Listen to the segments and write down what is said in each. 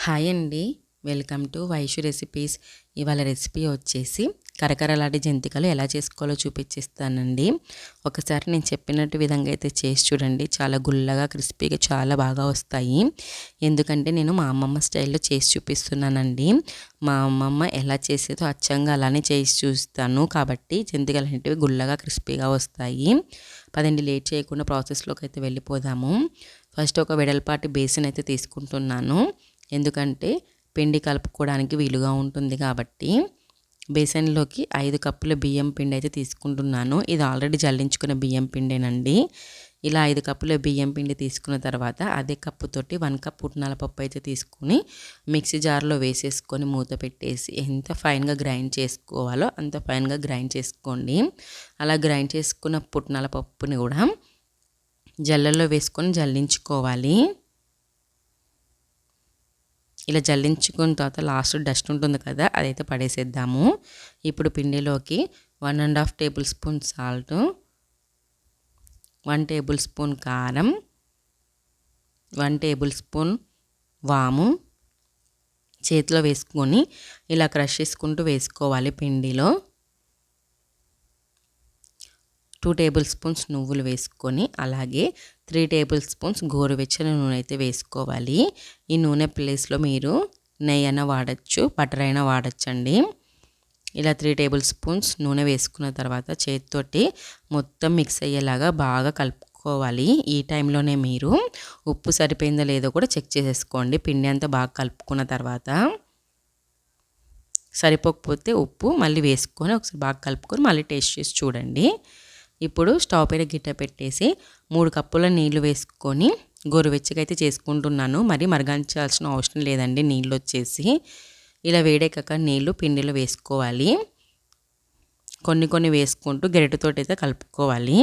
Hi అండి. Welcome to Vaishu recipes. ఇవాళ recipe వచ్చేసి కరకరలాడే జంతికలు ఎలా చేసుకోవాలో చూపించేస్తానండి. ఒకసారి నేను చెప్పినట్టు విధంగా అయితే చేసి చూడండి. చాలా గుల్లగా క్రిస్పీగా చాలా బాగా వస్తాయి. ఎందుకంటే నేను మా అమ్మమ్మ స్టైల్లో చేసి చూపిస్తున్నానండి. మా అమ్మమ్మ ఎలా చేసేదో అచ్చంగా అలానే చేసి చూస్తాను కాబట్టి జంతికలు అనేటివి గుల్లగా క్రిస్పీగా వస్తాయి. పదండి, లేట్ చేయకుండా ప్రాసెస్లోకి అయితే వెళ్ళిపోదాము. ఫస్ట్ ఒక వెడల్పాటి బేసిన్ అయితే తీసుకుంటున్నాను. ఎందుకంటే పిండి కలుపుకోవడానికి వీలుగా ఉంటుంది కాబట్టి. బేసన్లోకి 5 కప్పుల బియ్యం పిండి అయితే తీసుకుంటున్నాను. ఇది ఆల్రెడీ జల్లించుకున్న బియ్యం పిండేనండి. ఇలా 5 కప్పుల బియ్యం పిండి తీసుకున్న తర్వాత అదే కప్పుతోటి 1 కప్ పుట్నాల పప్పు అయితే తీసుకుని మిక్సీ జార్లో వేసేసుకొని మూత పెట్టేసి ఎంత ఫైన్గా గ్రైండ్ చేసుకోవాలో అంత ఫైన్గా గ్రైండ్ చేసుకోండి. అలా గ్రైండ్ చేసుకున్న పుట్నాల పప్పుని కూడా జల్లెల్లో వేసుకొని జల్లించుకోవాలి. ఇలా జల్లించుకున్న తర్వాత లాస్ట్ డస్ట్ ఉంటుంది కదా, అదైతే పడేసేద్దాము. ఇప్పుడు పిండిలోకి 1.5 table spoon salt, 1 table spoon కారం, 1 టేబుల్ స్పూన్ వాము చేతిలో వేసుకొని ఇలా క్రష్ చేసుకుంటూ వేసుకోవాలి. పిండిలో 2 టేబుల్ స్పూన్స్ నువ్వులు వేసుకొని అలాగే 3 టేబుల్ స్పూన్స్ గోరువెచ్చని నూనె అయితే వేసుకోవాలి. ఈ నూనె ప్లేస్లో మీరు నెయ్యి అయినా వాడచ్చు, బటర్ అయినా వాడచ్చండి. ఇలా 3 టేబుల్ స్పూన్స్ నూనె వేసుకున్న తర్వాత చేతితోటి మొత్తం మిక్స్ అయ్యేలాగా బాగా కలుపుకోవాలి. ఈ టైంలోనే మీరు ఉప్పు సరిపోయిందో లేదో కూడా చెక్ చేసేసుకోండి. పిండి అంతా బాగా కలుపుకున్న తర్వాత సరిపోకపోతే ఉప్పు మళ్ళీ వేసుకొని ఒకసారి బాగా కలుపుకొని మళ్ళీ టేస్ట్ చేసి చూడండి. ఇప్పుడు స్టవ్ పైన గిట్ట పెట్టేసి 3 కప్పుల నీళ్లు వేసుకొని గోరువెచ్చగా అయితే చేసుకుంటున్నాను. మరి మరగంచాల్సిన అవసరం లేదండి. నీళ్ళు వచ్చేసి ఇలా వేడెక్కాక నీళ్లు పిండిలో వేసుకోవాలి. కొన్ని వేసుకుంటూ గరిటెతోటి అయితే కలుపుకోవాలి.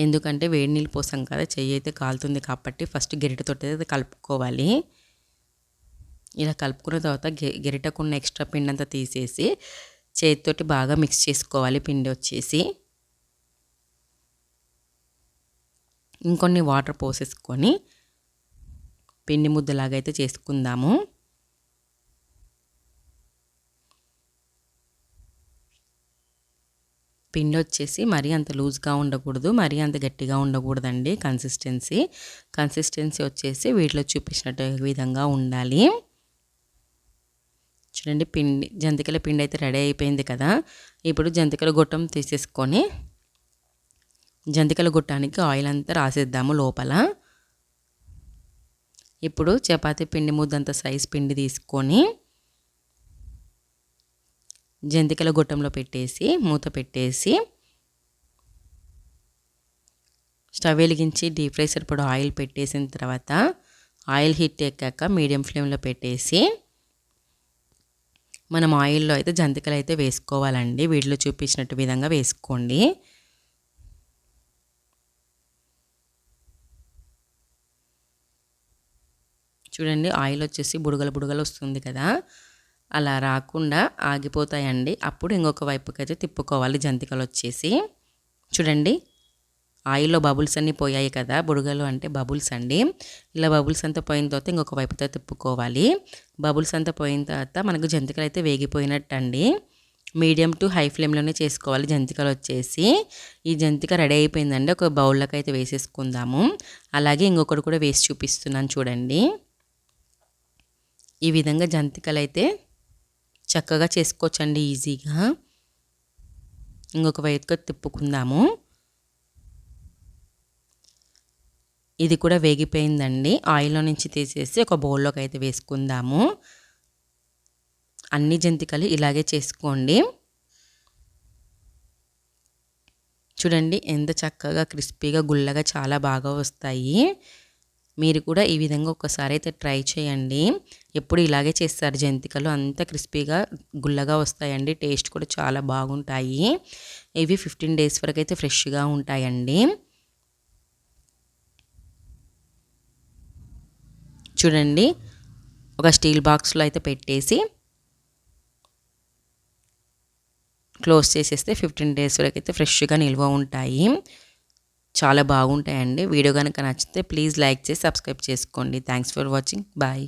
ఎందుకంటే వేడి నీళ్ళు పోసాం కదా, చెయ్యి అయితే కాలుతుంది కాబట్టి ఫస్ట్ గరిటెతోటి అయితే కలుపుకోవాలి. ఇలా కలుపుకున్న తర్వాత గరిటకున్న ఎక్స్ట్రా పిండి అంతా తీసేసి చేతితోటి బాగా మిక్స్ చేసుకోవాలి. పిండి వచ్చేసి ఇంకొన్ని వాటర్ పోసేసుకొని పిండి ముద్దలాగా అయితే చేసుకుందాము. పిండి వచ్చేసి మరీ అంత లూజ్గా ఉండకూడదు, మరీ అంత గట్టిగా ఉండకూడదండి. కన్సిస్టెన్సీ వచ్చేసి వీటిలో చూపించినట్టు విధంగా ఉండాలి. చూడండి, జంతికల పిండి అయితే రెడీ అయిపోయింది కదా. ఇప్పుడు జంతికల గొట్టం తీసేసుకొని జంతికల గొట్టానికి ఆయిల్ అంతా రాసేద్దాము లోపల. ఇప్పుడు చపాతీ పిండి ముద్దంత సైజ్ పిండి తీసుకొని జంతికల గొట్టంలో పెట్టేసి మూత పెట్టేసి స్టవ్ వెలిగించి డీప్ ఫ్రై సరిపడా ఆయిల్ పెట్టేసిన తర్వాత ఆయిల్ హీట్ ఎక్కాక మీడియం ఫ్లేమ్లో పెట్టేసి మనం ఆయిల్లో అయితే జంతికలు అయితే వేసుకోవాలండి. వీటిలో చూపించినట్టు విధంగా వేసుకోండి. చూడండి, ఆయిల్ వచ్చేసి బుడగలు వస్తుంది కదా, అలా రాకుండా ఆగిపోతాయండి. అప్పుడు ఇంకొక వైపుకి అయితే తిప్పుకోవాలి. జంతికలు వచ్చేసి చూడండి, ఆయిల్లో బబుల్స్ అన్నీ పోయాయి కదా, బుడగలు అంటే బబుల్స్ అండి. ఇలా బబుల్స్ అంతా పోయిన తర్వాత ఇంకొక వైపుతో తిప్పుకోవాలి. బబుల్స్ అంతా పోయిన తర్వాత మనకు జంతికలు అయితే వేగిపోయినట్టు అండి. మీడియం టు హై ఫ్లేమ్లోనే చేసుకోవాలి జంతికలు వచ్చేసి. ఈ జంతిక రెడీ అయిపోయిందండి. ఒక బౌల్లోకి అయితే వేసేసుకుందాము. అలాగే ఇంకొకటి కూడా వేసి చూపిస్తున్నాను చూడండి. ఈ విధంగా జంతికలు అయితే చక్కగా చేసుకోవచ్చండి ఈజీగా. ఇంకొక వైపుగా తిప్పుకుందాము. ఇది కూడా వేగిపోయిందండి. ఆయిల్లో నుంచి తీసేసి ఒక బౌల్లోకి అయితే వేసుకుందాము. అన్ని జంతికలు ఇలాగే చేసుకోండి. చూడండి ఎంత చక్కగా క్రిస్పీగా గుల్లగా చాలా బాగా వస్తాయి. మీరు కూడా ఈ విధంగా ఒకసారి అయితే ట్రై చేయండి. ఎప్పుడు ఇలాగే చేస్తారు జంతికలు, అంత క్రిస్పీగా గుల్లగా వస్తాయండి. టేస్ట్ కూడా చాలా బాగుంటాయి. ఇవి 15 డేస్ వరకు అయితే ఫ్రెష్గా ఉంటాయండి. చూడండి, ఒక స్టీల్ బాక్స్లో అయితే పెట్టేసి క్లోజ్ చేసేస్తే 15 డేస్ వరకు అయితే ఫ్రెష్గా నిల్వ ఉంటాయి. చాలా బాగుంటాయండి. వీడియో కనుక నచ్చితే ప్లీజ్ లైక్ చేసి సబ్స్క్రైబ్ చేసుకోండి. Thanks for watching. బాయ్.